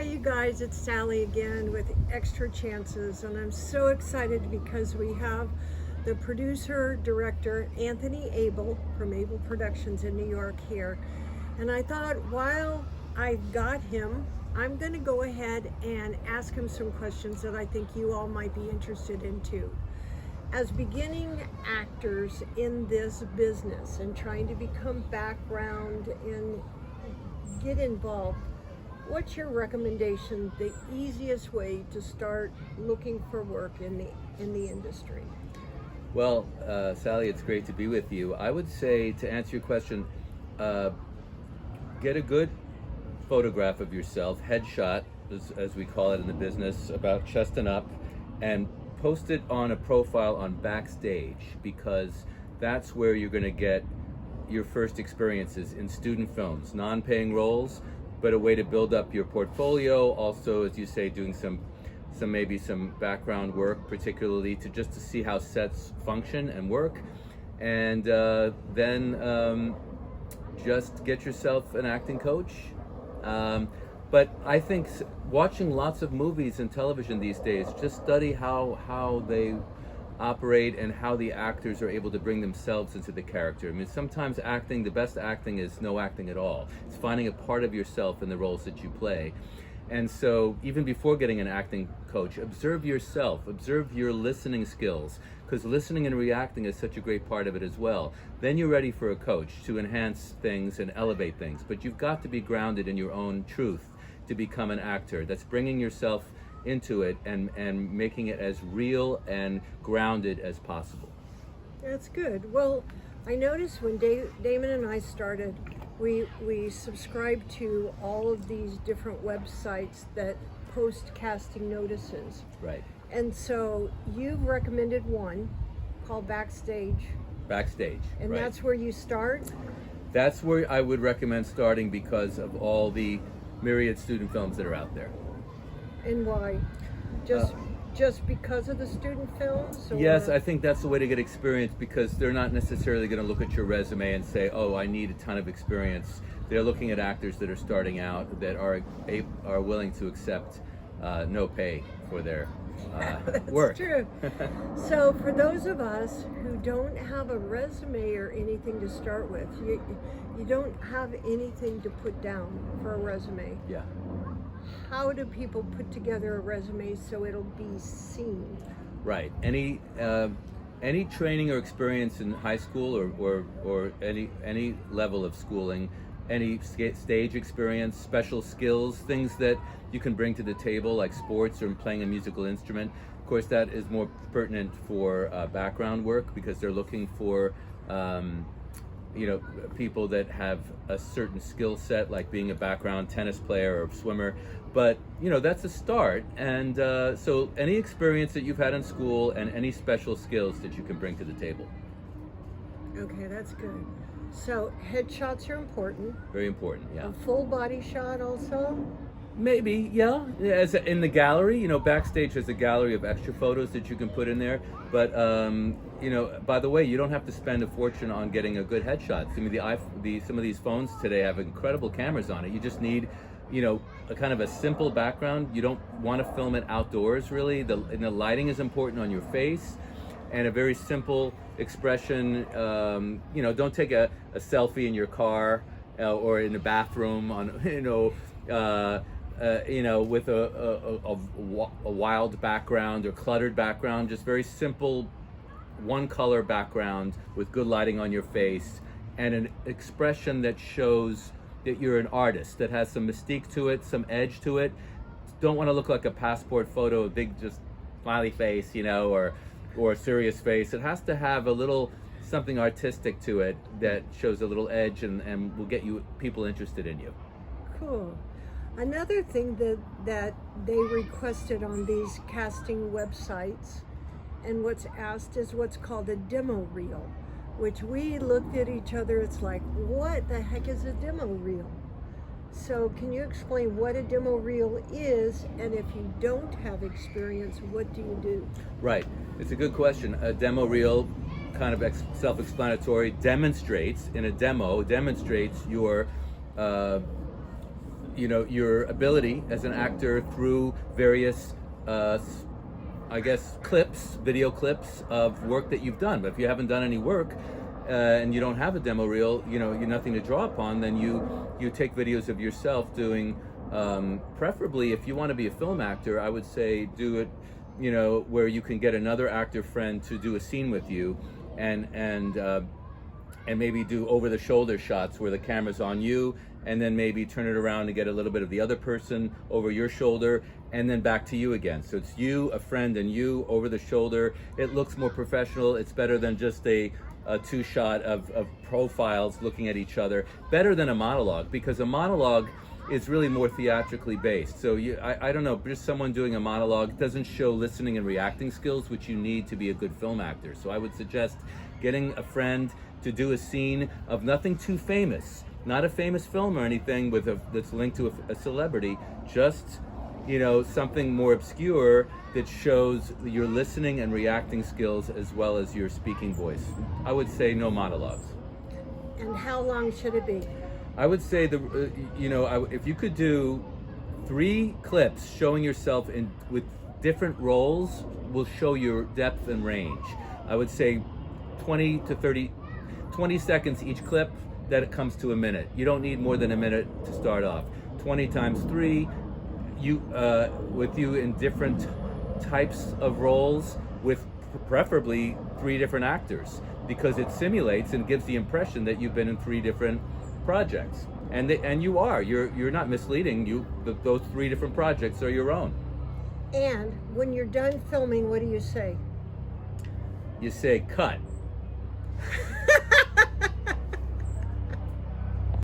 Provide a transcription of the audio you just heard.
you guys, it's Sally again with Extra Chances, and I'm so excited because we have the producer, director, Anthony Aibel from Aibel Productions in New York here. And I thought while I've got him, I'm going to go ahead and ask him some questions that I think you all might be interested in too. As beginning actors in this business and trying to become background and get involved, what's your recommendation, the easiest way to start looking for work in the industry? Well, Sally, it's great to be with you. I would say, to answer your question, get a good photograph of yourself, headshot, as we call it in the business, about chest and up, and post it on a profile on Backstage, because that's where you're going to get your first experiences in student films, non-paying roles, but a way to build up your portfolio. Also, as you say, doing some background work, particularly to see how sets function and work, and then just get yourself an acting coach. But I think watching lots of movies and television these days, just study how they operate and how the actors are able to bring themselves into the character. I mean, sometimes acting, the best acting is no acting at all. It's finding a part of yourself in the roles that you play. And so even before getting an acting coach, observe yourself, observe your listening skills, because listening and reacting is such a great part of it as well. Then you're ready for a coach to enhance things and elevate things. But you've got to be grounded in your own truth to become an actor. That's bringing yourself into it and making it as real and grounded as possible. That's good. Well, I noticed when Damon and I started, we subscribed to all of these different websites that post casting notices. Right. And so you've recommended one called Backstage. Backstage. And right. That's where you start? That's where I would recommend starting because of all the myriad student films that are out there. And why? Just because of the student films? Or? Yes, I think that's the way to get experience, because they're not necessarily going to look at your resume and say, oh, I need a ton of experience. They're looking at actors that are starting out, that are willing to accept no pay for their work. That's true. So for those of us who don't have a resume or anything to start with, you don't have anything to put down for a resume. Yeah. How do people put together a resume so it'll be seen? Right. Any training or experience in high school or any level of schooling, any stage experience, special skills, things that you can bring to the table, like sports or playing a musical instrument. Of course, that is more pertinent for background work, because they're looking for people that have a certain skill set, like being a background tennis player or swimmer. But that's a start, and so any experience that you've had in school and any special skills that you can bring to the table. Okay, that's good. So headshots are important. Very important, yeah. A full body shot also? Maybe, yeah. As in the gallery, Backstage has a gallery of extra photos that you can put in there. But by the way, you don't have to spend a fortune on getting a good headshot. I mean, some of these phones today have incredible cameras on it. You just need, a kind of a simple background. You don't want to film it outdoors, really. The lighting is important on your face, and a very simple expression. Don't take a selfie in your car or in the bathroom on, with a wild background or cluttered background. Just very simple, one color background with good lighting on your face and an expression that shows that you're an artist, that has some mystique to it, some edge to it. Don't want to look like a passport photo, a big just smiley face, or a serious face. It has to have a little something artistic to it that shows a little edge and will get people interested in you. Cool. Another thing that they requested on these casting websites and what's asked is what's called a demo reel, which we looked at each other, it's like, what the heck is a demo reel? So can you explain what a demo reel is, and if you don't have experience, what do you do? Right, it's a good question. A demo reel, kind of self-explanatory, demonstrates your your ability as an actor through various I guess video clips of work that you've done. But if you haven't done any work and you don't have a demo reel, you're nothing to draw upon, then you take videos of yourself doing, preferably if you want to be a film actor, I would say do it, where you can get another actor friend to do a scene with you, and maybe do over the shoulder shots where the camera's on you, and then maybe turn it around to get a little bit of the other person over your shoulder, and then back to you again. So it's you, a friend, and you over the shoulder. It looks more professional. It's better than just a two-shot of profiles looking at each other. Better than a monologue, because a monologue is really more theatrically based. So I don't know, just someone doing a monologue doesn't show listening and reacting skills, which you need to be a good film actor. So I would suggest getting a friend to do a scene of nothing too famous, not a famous film or anything that's linked to a celebrity, just something more obscure that shows your listening and reacting skills as well as your speaking voice. I would say no monologues. And how long should it be? I would say if you could do 3 clips showing yourself with different roles, will show your depth and range. I would say 20 seconds each clip, that it comes to a minute. You don't need more than a minute to start off. 20 times 3, with you in different types of roles, with preferably 3 different actors, because it simulates and gives the impression that you've been in 3 different projects, and you're not misleading. Those 3 different projects are your own. And when you're done filming, what do you say? You say cut.